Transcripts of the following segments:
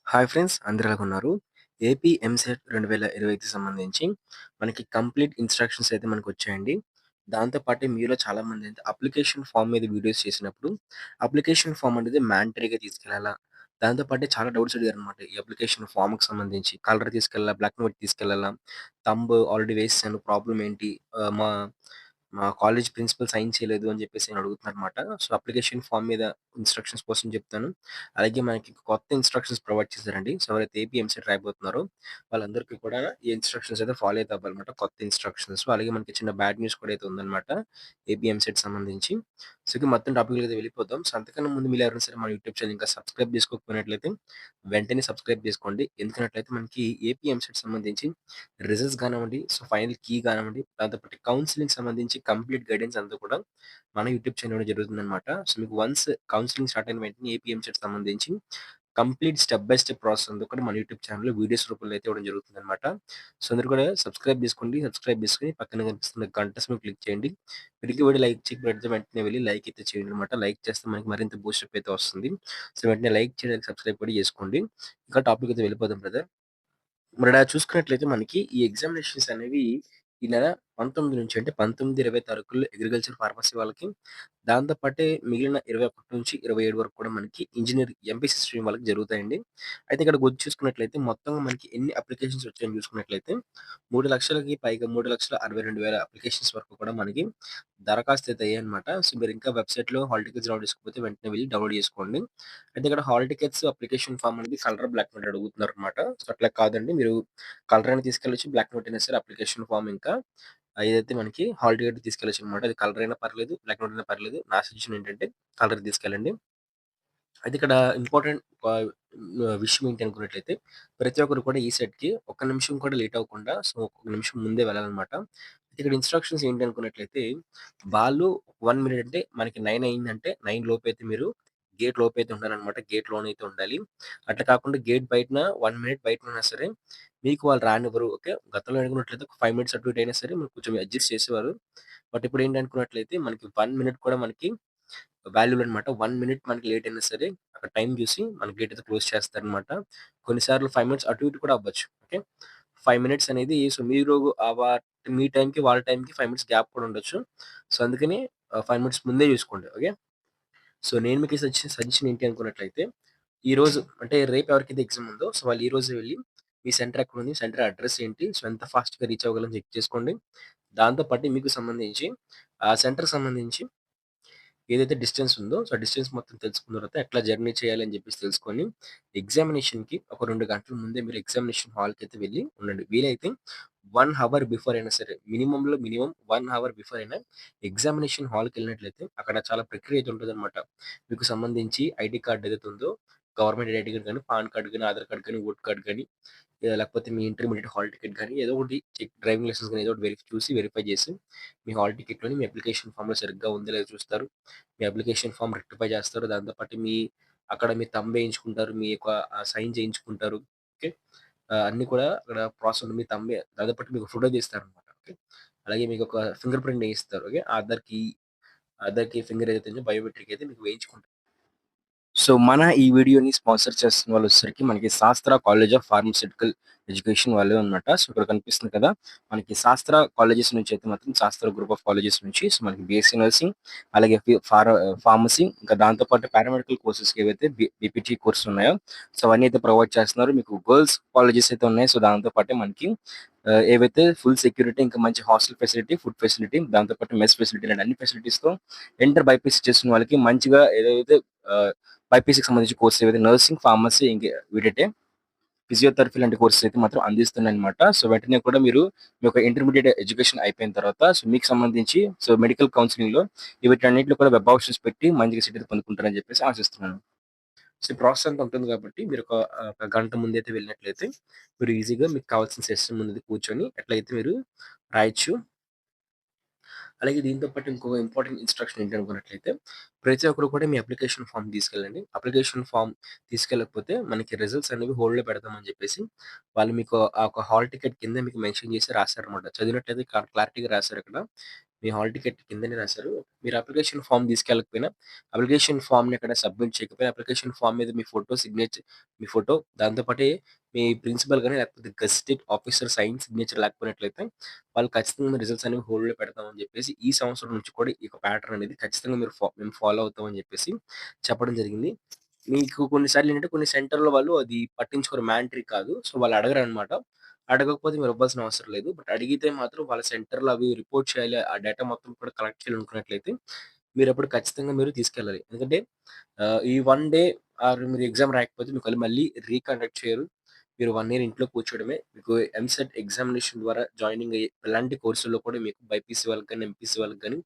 Hi friends, అందరూ ఎలాగున్నారు? AP EAMCET 2025కి సంబంధించి మనకి కంప్లీట్ ఇన్‌స్ట్రక్షన్స్ అయితే మనకొచ్చాయండి. దాంతో పాటు మీలో చాలామంది అయితే అప్లికేషన్ ఫార్మ్ మీద వీడియోస్ చేసినప్పుడు, అప్లికేషన్ ఫార్మ్ అనేది మ్యాండటరీగా తీసుకెళ్ళాలా? దాంతో పాటు చాలా డౌట్స్ అడిగారనమాట. ఈ అప్లికేషన్ ఫార్మ్‌కి సంబంధించి కలర్ తీసుకెళ్ళాలా? బ్లాక్ అండ్ వైట్ తీసుకెళ్ళాలా? థంబ్ ఆల్రెడీ వేసేసాను. ప్రాబ్లమ్ ఏంటి? మా మా కాలేజ్ ప్రిన్సిపల్ సైన్ చేయలేదు అని చెప్పేసి అడుగుతున్నారనమాట. సో, అప్లికేషన్ ఫార్మ్ మీద ఇన్‌స్ట్రక్షన్స్ కోసం చెప్తాను. అలాగే మనకి కొత్త ఇన్‌స్ట్రక్షన్స్ ప్రొవైడ్ చేశారండి. సో, ఎవరైతే ఏపీ ఎంసెట్ రాయబోతున్నారో వాళ్ళందరికీ కూడా ఈ ఇన్‌స్ట్రక్షన్స్ అయితే ఫాలో అయితే అవ్వాలన్నమాట. కొత్త ఇన్‌స్ట్రక్షన్స్. అలాగే మనకి చిన్న బ్యాడ్ న్యూస్ కూడా అయితే ఉందన్నమాట. ఏపీ ఎంసెట్ సంబంధించి. సో, ఇక మొత్తం టాపిక్‌లోకి వెళ్ళిపోదాం. సో, అంతకన్నా ముందు మీరు ఎవరైనా సరే మన యూట్యూబ్ ఛానెల్ ఇంకా సబ్స్క్రైబ్ చేసుకోకపోయినట్లయితే వెంటనే సబ్స్క్రైబ్ చేసుకోండి. ఎందుకన్నట్లయితే మనకి ఏపీ ఎంసెట్ సంబంధించి రిజల్ట్స్ కానివ్వండి, సో, ఫైనల్ కీ కానివ్వండి, దాంతో పాటు కౌన్సెలింగ్ సంబంధించి కంప్లీట్ గైడెన్స్ అంతా కూడా మన యూట్యూబ్ ఛానెల్‌లో జరుగుతుందన్నమాట. సో, మీకు వన్స్ కౌన్సెలింగ్ స్టార్ట్ అయిన వెంటనే ఏపీ ఎంసెట్ సంబంధించి complete step by step process అంతా కూడా మన యూట్యూబ్ ఛానెల్‌లో వీడియోస్ రూపంలో అయితే ఇవ్వడం జరుగుతుందన్నమాట. సో, అందరూ కూడా సబ్స్క్రైబ్ చేసుకోండి. సబ్స్క్రైబ్ చేసుకొని పక్కన కనిపిస్తున్న గంట సింబల్ క్లిక్ చేయండి. మీరు వీడియో లైక్ చేయకపోతే వెంటనే వెళ్లి లైక్ అయితే చేయండి అన్నమాట. లైక్ చేస్తే మనకి మరింత బూస్టప్ అయితే వస్తుంది. సో, వెంటనే లైక్ చేయడానికి సబ్స్క్రైబ్ కూడా చేసుకోండి. ఇంకా టాపిక్ అయితే వెళ్ళిపోదాం బ్రదర్. మరిలా చూసుకున్నట్లయితే మనకి ఈ ఎగ్జామినేషన్స్ అనేవి ఈ నెల 19 నుంచి అంటే 19, 20 తారీఖుల్లో అగ్రికల్చర్ ఫార్మసీ వాళ్ళకి, దాంతో పాటే మిగిలిన 21-27 వరకు కూడా మనకి ఇంజినీరింగ్ ఎంపీసీ స్ట్రీమ్ వాళ్ళకి జరుగుతాయండి. అయితే ఇక్కడ చూసుకున్నట్లయితే మొత్తంగా మనకి ఎన్ని అప్లికేషన్స్ వచ్చాయని చూసుకున్నట్లయితే 3,00,000కి పైగా 3,62,000 అప్లికేషన్స్ వరకు కూడా మనకి దరఖాస్తు అయితే అయ్యాయన్నమాట. సో, మీరు ఇంకా వెబ్‌సైట్‌లో హాల్ టికెట్స్ డౌన్లోడ్ చేసుకోకపోతే వెంటనే వెళ్లి డౌన్లోడ్ చేసుకోండి. అయితే ఇక్కడ హాల్ టికెట్స్ అప్లికేషన్ ఫార్మ్ అనేది కలర్ బ్లాక్ అండ్ వైట్ అడుగుతున్నారన్నమాట. సో, అట్లా కాదండి. మీరు కలర్ అయినా తీసుకెళ్ళొచ్చు. బ్లాక్ అండ్ వైట్ అయినా సరే అప్లికేషన్ ఫార్మ్ ఇంకా ఏదైతే మనకి హాల్ టికెట్ తీసుకెళ్ళొచ్చనమాట. అది కలర్ అయినా పర్లేదు, బ్లాక్ అండ్ వైట్ అయినా పర్లేదు. నా సజెషన్ ఏంటంటే కలర్ తీసుకెళ్ళండి. అయితే ఇక్కడ ఇంపార్టెంట్ విషయం ఏంటి అనుకున్నట్లయితే ప్రతి ఒక్కరు కూడా ఈ సెట్‌కి ఒక్క నిమిషం కూడా లేట్ అవ్వకుండా సో, ఒక నిమిషం ముందే వెళ్ళాలనమాట. ఇక్కడ ఇన్‌స్ట్రక్షన్స్ ఏంటి అనుకున్నట్లయితే వాళ్ళు 1 మినిట్ అంటే మనకి 9 అయిందంటే 9 లోపైతే మీరు గేట్ లోపైతే ఉండాలనమాట. గేట్ లోనైతే ఉండాలి. అట్లా కాకుండా గేట్ బయటన 1 మినిట్ బయటనున్నా సరే మీకు వాళ్ళు రానివ్వరు. ఓకే. గతంలో అనుకున్నట్లయితే ఒక 5 మినిట్స్ అటు ఇటు అయినా సరే మీరు కొంచెం అడ్జస్ట్ చేసేవారు. బట్ ఇప్పుడు ఏంటి అనుకున్నట్లయితే మనకి 1 మినిట్ కూడా మనకి వాల్యుబుల్ అనమాట. 1 మినిట్ మనకి లేట్ అయినా సరే అక్కడ టైమ్ చూసి మన గేట్ అయితే క్లోజ్ చేస్తారనమాట. కొన్నిసార్లు 5 మినిట్స్ అటు ఇటు కూడా అవ్వచ్చు. ఓకే. 5 మినిట్స్ అనేది సో, మీరు మీ టైమ్‌కి వాళ్ళ టైమ్‌కి 5 మినిట్స్ గ్యాప్ కూడా ఉండొచ్చు. సో, అందుకని 5 మినిట్స్ ముందే చూసుకోండి. ఓకే. సో, నేను మీకు సజెషన్ ఏంటి అనుకున్నట్లయితే ఈరోజు అంటే రేపు ఎవరికైతే ఎగ్జామ్ ఉందో సో, వాళ్ళు ఈ రోజే వెళ్లి మీ సెంటర్ ఎక్కడుంది? సెంటర్ అడ్రెస్ ఏంటి? సో, ఎంత ఫాస్ట్‌గా రీచ్ అవ్వగలం చెక్ చేసుకోండి. దాంతో పాటు మీకు సంబంధించి ఆ సెంటర్‌కి సంబంధించి ఏదైతే డిస్టెన్స్ ఉందో, సో, ఆ డిస్టెన్స్ మొత్తం తెలుసుకున్న తర్వాత ఎట్లా జర్నీ చేయాలి అని చెప్పేసి తెలుసుకొని, ఎగ్జామినేషన్‌కి ఒక 2 గంటల ముందే మీరు ఎగ్జామినేషన్ హాల్‌కైతే వెళ్లి ఉండండి. వీలైతే 1 హవర్ బిఫోర్ అయినా సరే, మినిమమ్‌లో మినిమమ్ 1 హవర్ బిఫోర్ అయినా ఎగ్జామినేషన్ హాల్‌కెళ్ళినట్లయితే అక్కడ చాలా ప్రక్రియ అయితే ఉంటదనమాట. మీకు సంబంధించి ఐడీ కార్డ్ ఏదైతే ఉందో, గవర్నమెంట్ ఐడీ కార్డ్ గాని, పాన్ కార్డ్ గాని, ఆధార్ కార్డ్ గాని, ఓటర్ కార్డ్ గాని, లేకపోతే మీ ఇంటర్మీడియేట్ హాల్ టికెట్ గాని ఏదో ఒకటి డ్రైవింగ్ లైసెన్స్ గాని ఏదో ఒకటి వెరిఫై చేసి, మీ హాల్ టికెట్‌లోని మీ అప్లికేషన్ ఫార్మ్‌లో సరిగ్గా ఉందో లేదో చూస్తారు. మీ అప్లికేషన్ ఫార్మ్ రెక్టిఫై చేస్తారు. దాంతో పాటు అక్కడ మీ థంబ్ ఏయించుకుంటారు. మీ యొక్క సైన్ చేయించుకుంటారు. ఓకే. అన్నీ కూడా అక్కడ ప్రాసెస్ ఉంటుంది. మీ థంబ్ దాంతో పాటు మీకు ఫోటో తీస్తారనమాట. ఓకే. అలాగే మీకొక ఫింగర్ ప్రింట్ ఏయిస్తారు. ఓకే. ఆధార్‌కి ఫింగర్ ఏదైతే ఉందో బయోమెట్రిక్ అయితే మీకు వేయించుకుంటారు. సో, మన ఈ వీడియోని స్పాన్సర్ చేస్తున్న వాళ్ళొచ్చేసరికి మనకి శాస్త్ర కాలేజ్ ఆఫ్ ఫార్మాస్యూటికల్ ఎడ్యుకేషన్ వాళ్ళే అన్నమాట. సో, ఇక్కడ కనిపిస్తుంది కదా! మనకి శాస్త్ర కాలేజెస్ నుంచి అయితే మాత్రం శాస్త్ర గ్రూప్ ఆఫ్ కాలేజెస్ నుంచి సో, మనకి బీఎస్సీ నర్సింగ్ అలాగే ఫార్మసీ ఇంకా దాంతో పాటు పారామెడికల్ కోర్సెస్‌కి ఏవైతే బీపీటీ కోర్సెస్ ఉన్నాయో సో, అవన్నీ అయితే ప్రొవైడ్ చేస్తున్నారు. మీకు గర్ల్స్ కాలేజెస్ అయితే ఉన్నాయి. సో, దాంతో పాటే మనకి ఏవైతే ఫుల్ సెక్యూరిటీ ఇంకా మంచి హాస్టల్ ఫెసిలిటీ, ఫుడ్ ఫెసిలిటీ దాంతో పాటు మెస్ ఫెసిలిటీ ఇలాంటి అన్ని ఫెసిలిటీస్‌తో ఇంటర్ బైపీసీ చేస్తున్న వాళ్ళకి మంచిగా ఏదైతే ఆహ్ బైపీసీకి సంబంధించిన కోర్సెస్ ఏవైతే నర్సింగ్, ఫార్మసీ వీటంటే ఫిజియోథెరపీ లాంటి కోర్సెస్ అయితే మాత్రం అందిస్తున్నాయన్నమాట. సో, వెంటనే కూడా మీరు మీ యొక్క ఇంటర్మీడియేట్ ఎడ్యుకేషన్ అయిపోయిన తర్వాత సో, మీకు సంబంధించి సో, మెడికల్ కౌన్సెలింగ్‌లో వీటన్నిటిలో కూడా వెబ్ ఆప్షన్స్ పెట్టి మంచిగా సీట్ అయితే పొందుకుంటారని చెప్పేసి ఆశిస్తున్నాను. సో, ఈ ప్రాసెస్ అంతా ఉంటుంది కాబట్టి మీరు ఒక గంట ముందైతే వెళ్ళినట్లయితే మీరు ఈజీగా మీకు కావాల్సిన సెషన్ ముందు కూర్చొని ఎట్లయితే మీరు రాయొచ్చు. అలాగే దీంతో పాటు ఇంకొక ఇంపార్టెంట్ ఇన్‌స్ట్రక్షన్ ఏంటనుకున్నట్లయితే, ప్రతి ఒక్కరు కూడా మీ అప్లికేషన్ ఫార్మ్ తీసుకెళ్ళండి. అప్లికేషన్ ఫార్మ్ తీసుకెళ్ళకపోతే మనకి రిజల్ట్స్ అనేవి హోల్డ్‌లో పెడతామని చెప్పేసి, వాళ్ళు మీకు ఆ ఒక హాల్ టికెట్ కింద మీకు మెన్షన్ చేసి రాసారనమాట. చదివినట్లయితే క్లారిటీగా రాసారక్కడ. మీ హాల్ టికెట్ కిందనే రాశారు. మీరు అప్లికేషన్ ఫార్మ్ తీసుకెళ్ళకపోయినా, అప్లికేషన్ ఫార్మ్‌ని అక్కడ సబ్మిట్ చేయకపోయినా, అప్లికేషన్ ఫార్మ్ మీద మీ ఫోటో మీ ఫోటో దాంతో పాటే మీ ప్రిన్సిపల్ గాని, లేకపోతే గెస్టెడ్ ఆఫీసర్ సైన్ సిగ్నేచర్ లేకపోయినట్లయితే, వాళ్ళు ఖచ్చితంగా మీ రిజల్ట్స్ అనేవి హోల్డ్‌లో పెడతామని చెప్పేసి, ఈ సంవత్సరం నుంచి కూడా ఈ యొక్క ప్యాటర్న్ అనేది ఖచ్చితంగా మేము ఫాలో అవుతామని చెప్పేసి చెప్పడం జరిగింది. మీకు కొన్ని సార్లు ఏంటంటే కొన్ని సెంటర్‌లో వాళ్ళు అది పట్టించుకోరు. మ్యాండేటరీ కాదు. సో, వాళ్ళు అడగరనమాట. అడగకపోతే మీరు ఇవ్వాల్సిన అవసరం లేదు. బట్ అడిగితే మాత్రం వాళ్ళ సెంటర్‌లో అవి రిపోర్ట్ చేయాలి. ఆ డేటా మొత్తం కూడా కలెక్ట్ చేయాలనుకున్నట్లయితే మీరప్పుడు ఖచ్చితంగా మీరు తీసుకెళ్ళాలి. ఎందుకంటే ఈ 1 డే మీరు ఎగ్జామ్ రాయకపోతే మీకు మళ్ళీ రీకండక్ట్ చేయరు. మీరు 1 ఇయర్ ఇంట్లో కూర్చోవడమే. మీకు ఎంసెట్ ఎగ్జామినేషన్ ద్వారా జాయినింగ్ అయ్యే ఎలాంటి కోర్సుల్లో కూడా మీకు బైపీసీ వాళ్ళకి గాని, ఎంపీసీ వాళ్ళకి గాని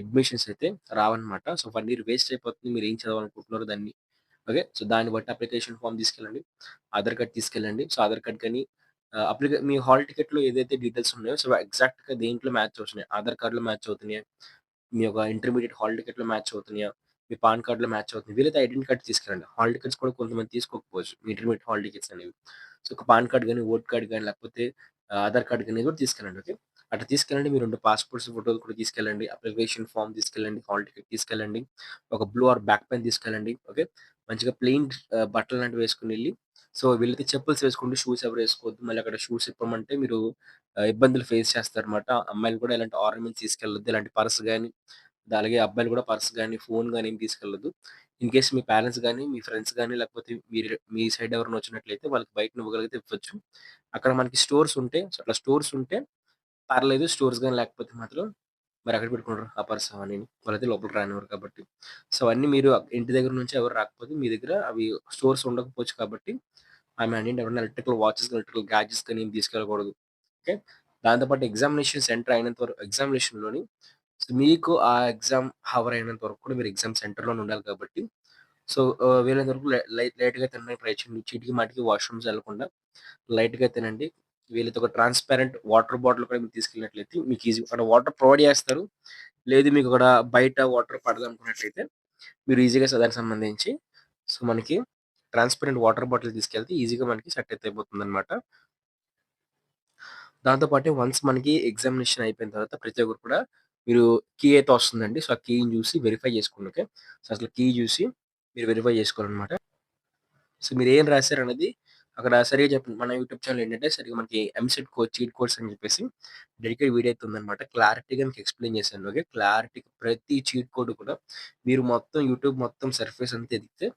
అడ్మిషన్స్ అయితే రావన్నమాట. సో, 1 ఇయర్ వేస్ట్ అయిపోతుంది. మీరేం చదవాలనుకుంటున్నారో దాన్ని ఓకే. సో, దాన్ని బట్టి అప్లికేషన్ ఫార్మ్ తీసుకెళ్ళండి. ఆధార్ కార్డ్ తీసుకెళ్ళండి. సో, ఆధార్ కార్డ్ గాని మీ హాల్ టికెట్‌లో ఏదైతే డీటెయిల్స్ ఉన్నాయో సో, ఎగ్జాక్ట్‌గా దేంట్లో మ్యాచ్ అవుతున్నాయి. ఆధార్ కార్డ్‌లో మ్యాచ్ అవుతున్నాయా? మీ యొక్క ఇంటర్మీడియేట్ హాల్ టికెట్‌లో మ్యాచ్ అవుతున్నాయా? మీ పాన్ కార్డ్‌లో మ్యాచ్ అవుతుంది. వీలైతే ఐడెంటిటీ కార్డ్ తీసుకెళ్ళండి. హాల్ టికెట్స్ కూడా కొంతమంది తీసుకోకపోవచ్చు. మీ ఇంటర్మీడియేట్ హాల్ టికెట్స్ అనేవి. సో, ఒక పాన్ కార్డ్ గాని, ఓట్ కార్డ్ గాని లేకపోతే ఆధార్ కార్డ్ గాని కూడా తీసుకెళ్ళండి. ఓకే. అట్లా తీసుకెళ్ళండి. మీ 2 పాస్‌పోర్ట్స్ ఫోటోలు కూడా తీసుకెళ్ళండి. అప్లికేషన్ ఫార్మ్ తీసుకెళ్ళండి. హాల్ టికెట్ తీసుకెళ్ళండి. ఒక బ్లూ ఆర్ బ్యాక్ పెన్ తీసుకెళ్ళండి. ఓకే. మంచిగా ప్లెయిన్ బట్టలు లాంటివి వేసుకొనెళ్లి సో, వీళ్ళైతే చెప్పుల్స్ వేసుకోండి. షూస్ ఎవరు వేసుకోవద్దు. మళ్ళీ అక్కడ షూస్ ఇప్పమంటే మీరు ఇబ్బందులు ఫేస్ చేస్తారన్నమాట. అమ్మాయిలు కూడా ఇలాంటి ఆర్నమెంట్స్ తీసుకెళ్ళొద్దు. ఇలాంటి పర్స్ గాని అలాగే అబ్బాయిలు కూడా పర్స్ గాని, ఫోన్ గాని ఏం తీసుకెళ్ళొద్దు. ఇన్‌కేస్ మీ పేరెంట్స్ గాని, మీ ఫ్రెండ్స్ గాని లేకపోతే మీ సైడ్ ఎవరైనా వచ్చినట్లయితే వాళ్ళకి బయటన ఇవ్వగలిగితే ఇవ్వచ్చు. అక్కడ మనకి స్టోర్స్ ఉంటే సో, అట్లా స్టోర్స్ ఉంటే పర్లేదు. స్టోర్స్ గాని లేకపోతే మాత్రం మరెక్కడ పెట్టుకుంటారు ఆ పర్స్ అవన్నీని. వాళ్ళైతే లోపలికి రానివ్వరు కాబట్టి. సో, అవన్నీ మీరు ఇంటి దగ్గర నుంచి ఎవరు రాకపోతే మీ దగ్గర అవి స్టోర్స్ ఉండకపోవచ్చు కాబట్టి ఎవరైనా ఎలక్ట్రికల్ వాచెస్, ఎలక్ట్రికల్ గ్యాడ్జెట్స్ గాని ఏం తీసుకెళ్ళకూడదు. ఓకే. దాంతో పాటు ఎగ్జామినేషన్ సెంటర్ అయినంత వరకు ఎగ్జామినేషన్‌లోని సో, మీకు ఆ ఎగ్జామ్ హవర్ అయినంత వరకు కూడా మీరు ఎగ్జామ్ సెంటర్‌లోనే ఉండాలి కాబట్టి, సో, వీలైనంత వరకు లైట్‌గా తినడానికి ట్రై చేయండి. చీటికి మాటికి వాష్‌రూమ్స్ ఎళ్ళకుండా లైట్‌గా తినండి. వీలైతే ఒక ట్రాన్స్‌పరెంట్ వాటర్ బాటిల్ కూడా మీరు తీసుకెళ్ళినట్లయితే మీకు ఈజీ అక్కడ వాటర్ ప్రొవైడ్ చేస్తారు. లేదు మీకు అక్కడ బయట వాటర్ పడదనుకున్నట్లయితే మీరు ఈజీగా దానికి సంబంధించి సో, మనకి ట్రాన్స్‌పరెంట్ వాటర్ బాటిల్ తీసుకెళ్తే ఈజీగా మనకి సెట్ అయితే అయిపోతుందన్నమాట. దాంతో పాటు వన్స్ మనకి ఎగ్జామినేషన్ అయిపోయిన తర్వాత ప్రతి ఒక్కరు కూడా మీరు కీ అయితే వస్తుందండి. సో, ఆ కీని చూసి వెరిఫై చేసుకోండి. ఓకే. సో, అసలు కీ చూసి మీరు వెరిఫై చేసుకోవాలన్నమాట. సో, మీరేం రాసారనేది అక్కడ సరిగ్గా చెప్పండి. మన యూట్యూబ్ ఛానెల్ ఏంటంటే సరిగ్గా మనకి ఎంసెట్ చీట్ కోడ్స్ అని చెప్పేసి డెడికేటెడ్ వీడియో అయితే ఉందన్నమాట. క్లారిటీగా మీకు ఎక్స్‌ప్లెయిన్ చేశాను. ఓకే. క్లారిటీగా ప్రతి చీట్ కోడ్ కూడా మీరు మొత్తం యూట్యూబ్ మొత్తం సర్ఫేస్ అంతా ఎతికితే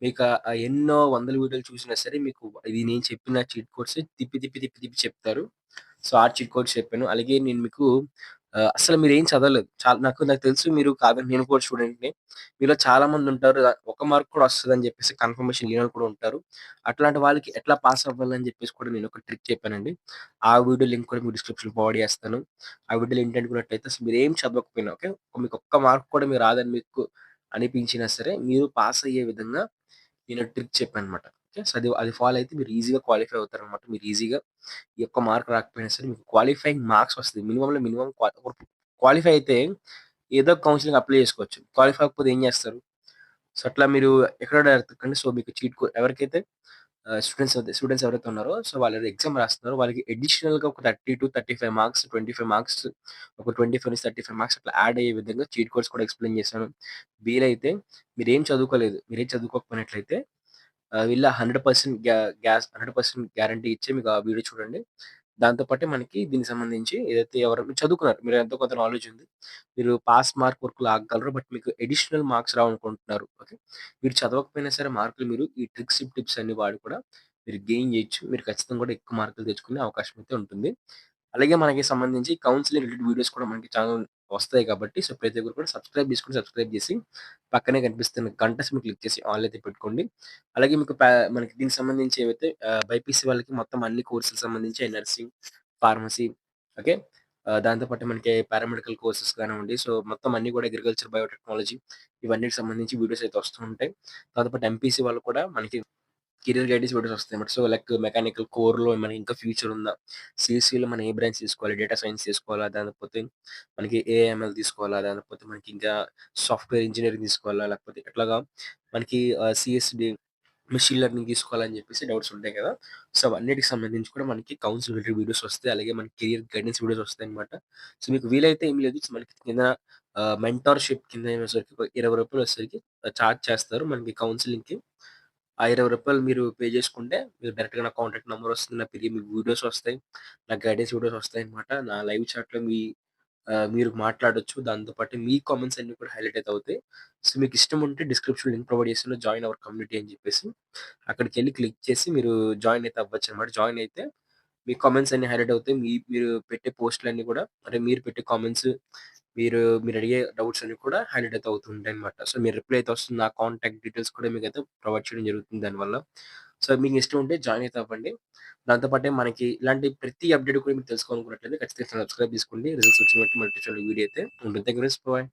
మీకు ఎన్నో వందల వీడియోలు చూసినా సరే మీకు ఇది నేను చెప్పిన చీట్ కోడ్స్ తిప్పి చెప్తారు. సో, ఆ చీట్ కోడ్స్ చెప్పాను. అలాగే నేను మీకు అసలు మీరేం చదవలేదు. నాకు తెలుసు మీరు కాదని నేను కూడా స్టూడెంట్‌ని. మీలో చాలా మందుంటారు. ఒక మార్క్ కూడా వస్తదని చెప్పేసి కన్ఫర్మేషన్ లేనోళ్ళు కూడా ఉంటారు. అట్లాంటి వాళ్ళకి ఎట్లా పాస్ అవ్వాలని చెప్పేసి కూడా నేను ఒక ట్రిక్ చెప్పానండి. ఆ వీడియో లింక్ కూడా మీకు డిస్క్రిప్షన్‌లో ప్రొవైడ్ చేస్తాను. ఆ వీడియోలో ఏంటనుకున్నట్టయితే అసలు మీరేం చదవకపోయినా ఓకే. మీకు ఒక్క మార్క్ కూడా మీరు రాదని మీకు అనిపించినా సరే మీరు పాస్ అయ్యే విధంగా నేను ట్రిక్ చెప్పానన్నమాట. ఓకే. సో, అది ఫాలో అయితే మీరు ఈజీగా క్వాలిఫై అవుతారన్నమాట. మీరు ఈజీగా ఈ ఒక్క మార్క్ రాకపోయినా సరే మీకు క్వాలిఫైయింగ్ మార్క్స్ వస్తాయి. మినిమమ్‌లో మినిమమ్ క్వాలిఫై అయితే ఏదో ఒక కౌన్సెలింగ్ అప్లై చేసుకోవచ్చు. క్వాలిఫై అవ్వకపోతే ఏం చేస్తారు? సో, అట్లా మీరు ఎక్కడో ఎతకండి. సో, మీకు చీట్ కోడ్ ఎవరికైతే స్టూడెంట్స్ ఎవరైతే ఉన్నారో సో, వాళ్ళు ఎగ్జామ్ రాస్తున్నారో వాళ్ళకి అడిషనల్‌గా ఒక 30-35 మార్క్స్, 25 మార్క్స్ ఒక 25-35 మార్క్స్ అట్లా యాడ్ అయ్యే విధంగా చీట్ కోడ్స్ కూడా ఎక్స్‌ప్లెయిన్ చేశాను. వీలైతే మీరేం చదువుకోలేదు. మీరేం చదువుకోకపోయినట్లయితే వీళ్ళ 100% 100% గ్యారంటీ ఇచ్చి మీకు ఆ వీడియో చూడండి. దాంతో పాటే మనకి దీనికి సంబంధించి ఏదైతే మీరు చదువుకున్నారు. మీరు ఎంతో కొంత నాలెడ్జ్ ఉంది. మీరు పాస్ మార్క్ వరకు లాగగలరు. బట్ మీకు అడిషనల్ మార్క్స్ రావనుకుంటున్నారు. ఓకే. మీరు చదవకపోయినా సరే మార్కులు మీరు ఈ ట్రిక్స్, టిప్స్ అన్ని వాడి కూడా మీరు గెయిన్ చేయొచ్చు. మీరు ఖచ్చితంగా కూడా ఎక్కువ మార్కులు తెచ్చుకునే అవకాశం అయితే ఉంటుంది. అలాగే మనకి సంబంధించి కౌన్సెలింగ్ రిలేటెడ్ వీడియోస్ కూడా మనకి ఛానెల్ వస్తాయి కాబట్టి సో, ప్రతి ఒక్కరు కూడా సబ్స్క్రైబ్ చేసి పక్కనే కనిపిస్తున్న గంట సింబల్ క్లిక్ చేసి ఆల్ అయితే పెట్టుకోండి. అలాగే మీకు మనకి దీనికి సంబంధించి ఏవైతే బైపీసీ వాళ్ళకి మొత్తం అన్ని కోర్సులకు సంబంధించి నర్సింగ్, ఫార్మసీ ఓకే. దాంతో పాటు మనకి పారామెడికల్ కోర్సెస్ కానివ్వండి. సో, మొత్తం అన్నీ కూడా అగ్రికల్చర్, బయోటెక్నాలజీ ఇవన్నిటికి సంబంధించి వీడియోస్ అయితే వస్తూ ఉంటాయి. దాంతో పాటు ఎంపీసీ వాళ్ళు కూడా మనకి కెరియర్ గైడెన్స్ వీడియోస్ వస్తాయన్నమాట. సో, లైక్ మెకానికల్ కోర్‌లో మనకి ఇంకా ఫ్యూచర్ ఉందా? సీఎస్‌సిలో మనం ఏ బ్రాంచ్ తీసుకోవాలి? డేటా సైన్స్ తీసుకోవాలా? లేకపోతే మనకి ఏఐఎంఎల్ తీసుకోవాలా? లేకపోతే మనకి ఇంకా సాఫ్ట్‌వేర్ ఇంజినీరింగ్ తీసుకోవాలా? లేకపోతే ఇట్లాగా మనకి సీఎస్‌డి మెషిన్ లెర్నింగ్ తీసుకోవాలని చెప్పేసి డౌట్స్ ఉంటాయి కదా! సో, అవన్నిటికి సంబంధించి కూడా మనకి కౌన్సిల్ రిలేటెడ్ వీడియోస్ వస్తాయి. అలాగే మనకి కెరియర్ గైడెన్స్ వీడియోస్ వస్తాయన్నమాట. సో, మీకు వీలైతే ఏమి లేదు. సో, మనకి కింద మెంటార్‌షిప్ కింద ఏమొచ్చేసరికి ఒక రూ. 20 వచ్చేసరికి చార్జ్ చేస్తారు మనకి కౌన్సెలింగ్‌కి. ఆ రూ. 20 మీరు పే చేసుకుంటే మీరు డైరెక్ట్‌గా నా కాంటాక్ట్ నంబర్ వస్తుంది. నా మీకు వీడియోస్ వస్తాయి. నా గైడెన్స్ వీడియోస్ వస్తాయన్నమాట. నా లైవ్ చాట్‌లో మీరు మాట్లాడొచ్చు. దాంతో పాటు మీ కామెంట్స్ అన్నీ కూడా హైలైట్ అయితే అవుతాయి. సో, మీకు ఇష్టం ఉంటే డిస్క్రిప్షన్‌లో లింక్ ప్రొవైడ్ చేశాను. జాయిన్ అవర్ కమ్యూనిటీ అని చెప్పేసి. అక్కడికెళ్ళి క్లిక్ చేసి మీరు జాయిన్ అయితే అవ్వచ్చనమాట. జాయిన్ అయితే మీ కామెంట్స్ అన్నీ హైలైట్ అవుతాయి. మీరు పెట్టే పోస్ట్‌లన్నీ కూడా అంటే మీరు పెట్టే కామెంట్స్, మీరడిగే డౌట్స్ అన్నీ కూడా హైలైట్ అయితే అవుతుంటాయనమాట. సో, మీ రిప్లై అయితే వస్తుంది. నా కాంటాక్ట్ డీటెయిల్స్ కూడా మీకైతే ప్రొవైడ్ చేయడం జరుగుతుంది దానివల్ల. సో, మీకు ఇష్టం ఉంటే జాయిన్ అయితే అవ్వండి. దాంతో పాటే మనకి ఇలాంటి ప్రతి అప్‌డేట్ కూడా మీరు తెలుసుకోవాలనుకున్నట్లయితే ఖచ్చితంగా సబ్‌స్క్రైబ్ చేసుకోండి. రిజల్ట్స్ వచ్చిన వెంటనే నోటిఫికేషన్ వీడియో అయితే ఉంటుంది. Thank you. బాయ్.